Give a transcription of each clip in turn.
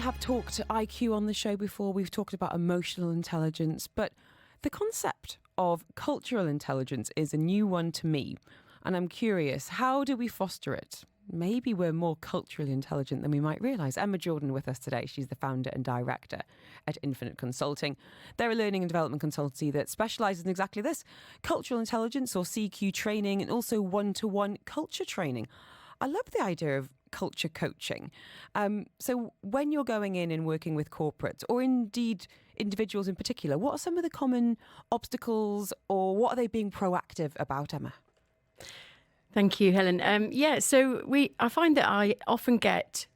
have talked IQ on the show before. We've talked about emotional intelligence, but the concept of cultural intelligence is a new one to me. And I'm curious, how do we foster it? Maybe we're more culturally intelligent than we might realise. Emma Jordan with us today. She's the founder and director at Infinite Consulting. They're a learning and development consultancy that specialises in exactly this: cultural intelligence or CQ training, and also one-to-one culture training. I love the idea of culture coaching. So when you're going in and working with corporates, or indeed individuals in particular, what are some of the common obstacles, or what are they being proactive about, Emma? Thank you, Helen. I find that I often get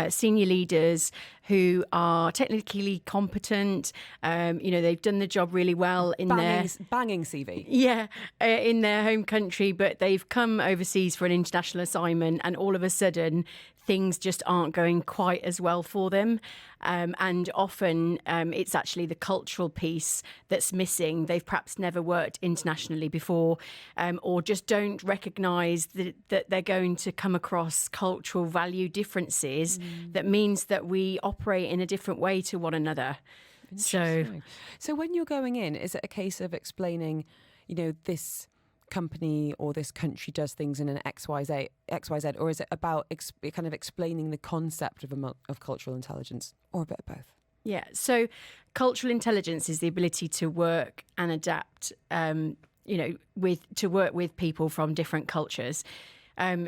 senior leaders who are technically competent. They've done the job really well in banging CV. In their home country, but they've come overseas for an international assignment, and all of a sudden things just aren't going quite as well for them. And often it's actually the cultural piece that's missing. They've perhaps never worked internationally before, or just don't recognise that they're going to come across cultural value differences. That means that we operate in a different way to one another. So when you're going in, is it a case of explaining, this company or this country does things in an XYZ, or is it about kind of explaining the concept of cultural intelligence, or a bit of both? Yeah, so cultural intelligence is the ability to work and adapt, to work with people from different cultures.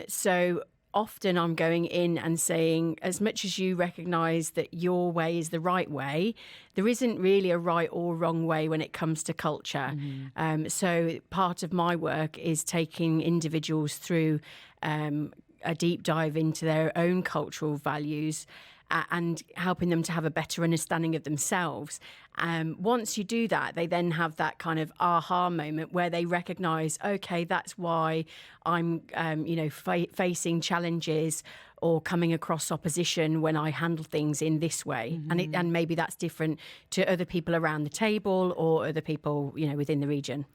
So often I'm going in and saying, as much as you recognise that your way is the right way, there isn't really a right or wrong way when it comes to culture. So part of my work is taking individuals through a deep dive into their own cultural values and helping them to have a better understanding of themselves. Once you do that, they then have that kind of aha moment where they recognise, okay, that's why I'm, facing challenges or coming across opposition when I handle things in this way. And maybe that's different to other people around the table or other people, within the region.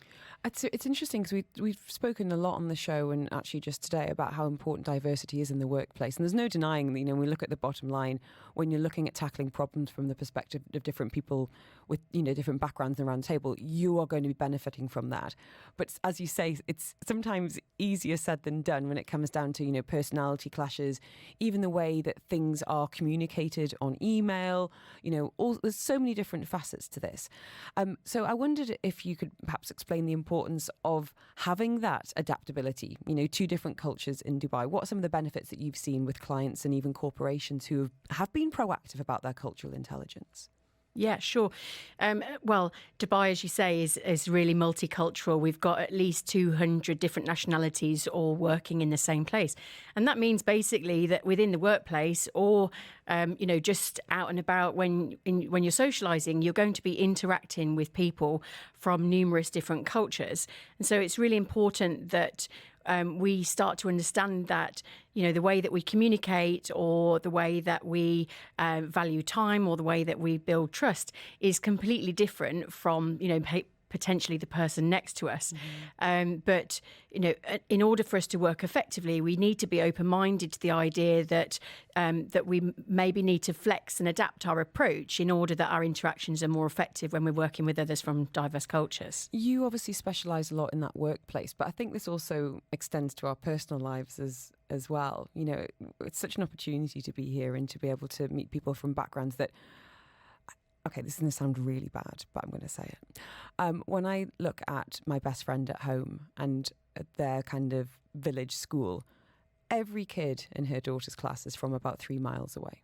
It's interesting because we've spoken a lot on the show, and actually just today, about how important diversity is in the workplace. And there's no denying that, when we look at the bottom line, when you're looking at tackling problems from the perspective of different people with, different backgrounds around the table, you are going to be benefiting from that. But as you say, it's sometimes easier said than done when it comes down to, personality clashes, even the way that things are communicated on email, there's so many different facets to this. So I wondered if you could perhaps explain the importance of having that adaptability, to different cultures in Dubai. What are some of the benefits that you've seen with clients and even corporations who have been proactive about their cultural intelligence? Yeah, sure. Well, Dubai, as you say, is really multicultural. We've got at least 200 different nationalities all working in the same place. And that means basically that within the workplace or, just out and about when you're socialising, you're going to be interacting with people from numerous different cultures. And so it's really important that we start to understand that, the way that we communicate or the way that we value time or the way that we build trust is completely different from, potentially the person next to us. But, in order for us to work effectively, we need to be open-minded to the idea that that we maybe need to flex and adapt our approach in order that our interactions are more effective when we're working with others from diverse cultures. You obviously specialise a lot in that workplace, but I think this also extends to our personal lives as well. It's such an opportunity to be here and to be able to meet people from backgrounds that, okay, this is going to sound really bad, but I'm going to say it. When I look at my best friend at home and at their kind of village school, every kid in her daughter's class is from about 3 miles away.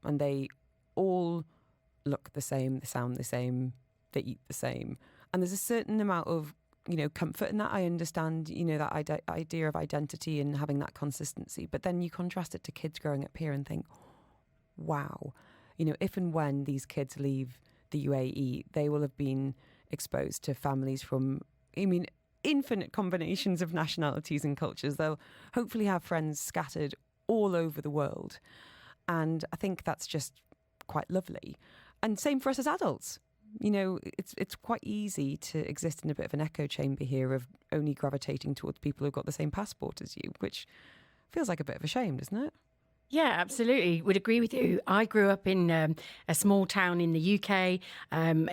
And they all look the same, they sound the same, they eat the same. And there's a certain amount of, comfort in that. I understand, that idea of identity and having that consistency. But then you contrast it to kids growing up here and think, wow, if and when these kids leave the UAE, they will have been exposed to families from, infinite combinations of nationalities and cultures. They'll hopefully have friends scattered all over the world. And I think that's just quite lovely. And same for us as adults. It's quite easy to exist in a bit of an echo chamber here of only gravitating towards people who've got the same passport as you, which feels like a bit of a shame, doesn't it? Yeah, absolutely. Would agree with you. I grew up in a small town in the UK.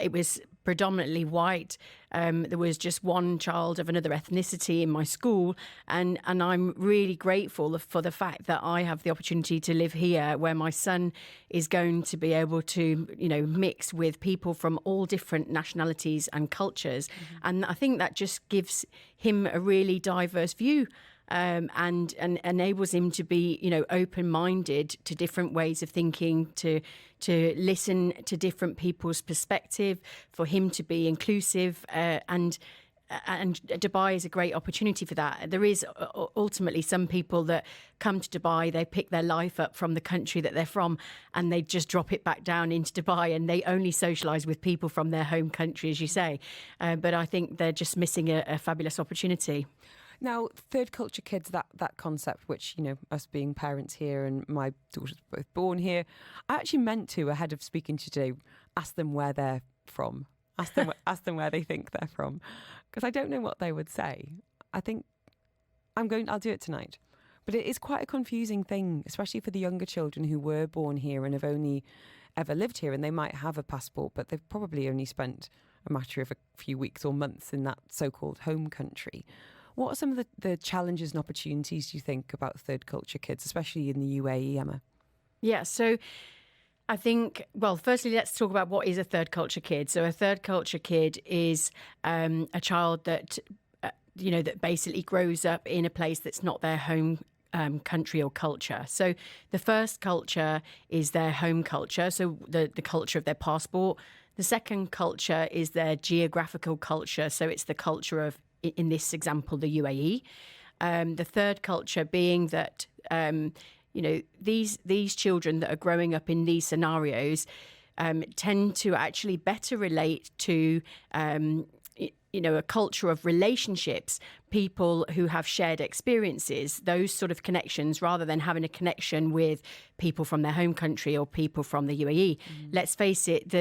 It was predominantly white. There was just one child of another ethnicity in my school, and I'm really grateful for the fact that I have the opportunity to live here, where my son is going to be able to, mix with people from all different nationalities and cultures, and I think that just gives him a really diverse view and enables him to be, open-minded to different ways of thinking, to listen to different people's perspective, for him to be inclusive, and Dubai is a great opportunity for that. There is ultimately some people that come to Dubai, they pick their life up from the country that they're from, and they just drop it back down into Dubai, and they only socialise with people from their home country, as you say. But I think they're just missing a fabulous opportunity. Now, third culture kids, that concept, which, us being parents here and my daughters were both born here, I actually meant to, ahead of speaking to you today, ask them where they're from. Ask them where they think they're from. Because I don't know what they would say. I think I'll do it tonight. But it is quite a confusing thing, especially for the younger children who were born here and have only ever lived here, and they might have a passport, but they've probably only spent a matter of a few weeks or months in that so-called home country. What are some of the challenges and opportunities you think about third culture kids, especially in the UAE, Emma? Yeah, so I think, well, firstly, let's talk about what is a third culture kid. So a third culture kid is a child that, that basically grows up in a place that's not their home country or culture. So the first culture is their home culture, so the culture of their passport. The second culture is their geographical culture, so it's the culture of, in this example, the UAE. The third culture being that, these children that are growing up in these scenarios tend to actually better relate to, a culture of relationships, people who have shared experiences, those sort of connections, rather than having a connection with people from their home country or people from the UAE. Let's face it,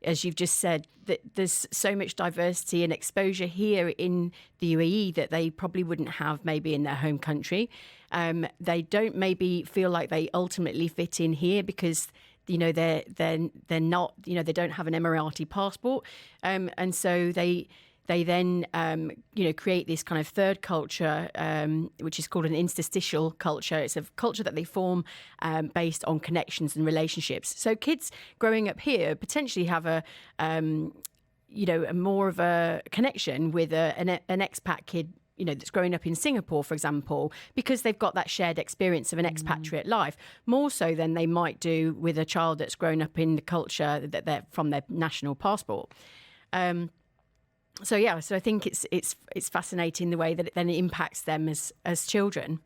as you've just said, that there's so much diversity and exposure here in the UAE that they probably wouldn't have maybe in their home country. They don't maybe feel like they ultimately fit in here because they're not, they don't have an Emirati passport, and so they then, create this kind of third culture, which is called an interstitial culture. It's a culture that they form based on connections and relationships. So kids growing up here potentially have a more of a connection with an expat kid, that's growing up in Singapore, for example, because they've got that shared experience of an expatriate life, more so than they might do with a child that's grown up in the culture that they're from their national passport. So I think it's fascinating the way that it then impacts them as children.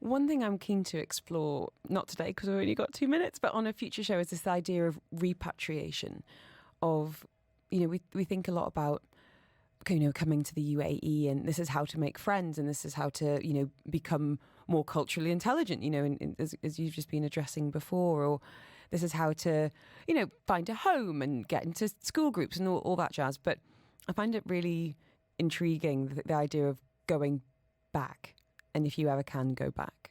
One thing I'm keen to explore, not today because we've only got 2 minutes, but on a future show, is this idea of repatriation. Of, we think a lot about, coming to the UAE, and this is how to make friends, and this is how to, become more culturally intelligent, as you've just been addressing before, or this is how to, find a home and get into school groups and all that jazz. But I find it really intriguing, the idea of going back. And if you ever can go back,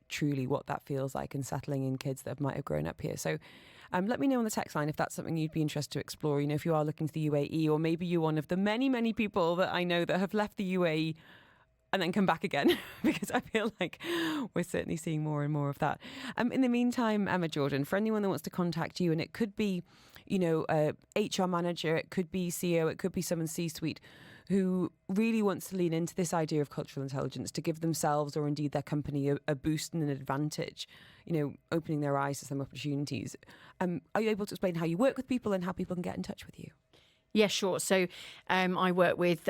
truly what that feels like, and settling in kids that might have grown up here. So let me know on the text line if that's something you'd be interested to explore. If you are looking to the UAE, or maybe you're one of the many, many people that I know that have left the UAE and then come back again, because I feel like we're certainly seeing more and more of that. In the meantime, Emma Jordan, for anyone that wants to contact you, and it could be, a HR manager, it could be CEO, it could be someone C-suite who really wants to lean into this idea of cultural intelligence to give themselves, or indeed their company, a boost and an advantage, opening their eyes to some opportunities. Are you able to explain how you work with people and how people can get in touch with you? Yeah, sure. So I work with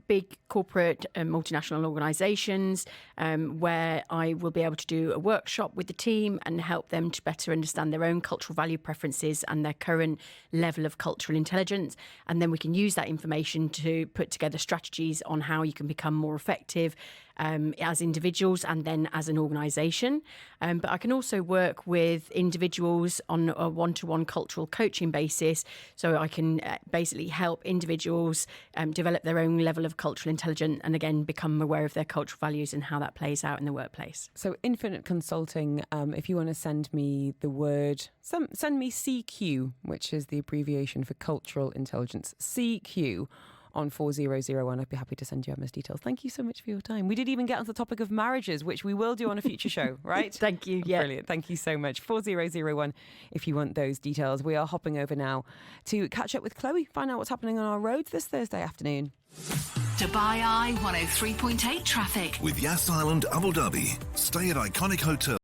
big corporate multinational organisations where I will be able to do a workshop with the team and help them to better understand their own cultural value preferences and their current level of cultural intelligence. And then we can use that information to put together strategies on how you can become more effective as individuals and then as an organisation. But I can also work with individuals on a one-to-one cultural coaching basis. So I can basically help individuals develop their own level of cultural intelligence and again become aware of their cultural values and how that plays out in the workplace. So Infinite Consulting, if you want to send me the word, send me CQ, which is the abbreviation for cultural intelligence, CQ, on 4001. I'd be happy to send you Emma's details. Thank you so much for your time. We did even get onto the topic of marriages, which we will do on a future show, right? Thank you. Yeah. Brilliant. Thank you so much. 4001 if you want those details. We are hopping over now to catch up with Chloe, find out what's happening on our roads this Thursday afternoon. Dubai Eye 103.8 traffic. With Yas Island Abu Dhabi. Stay at iconic hotels.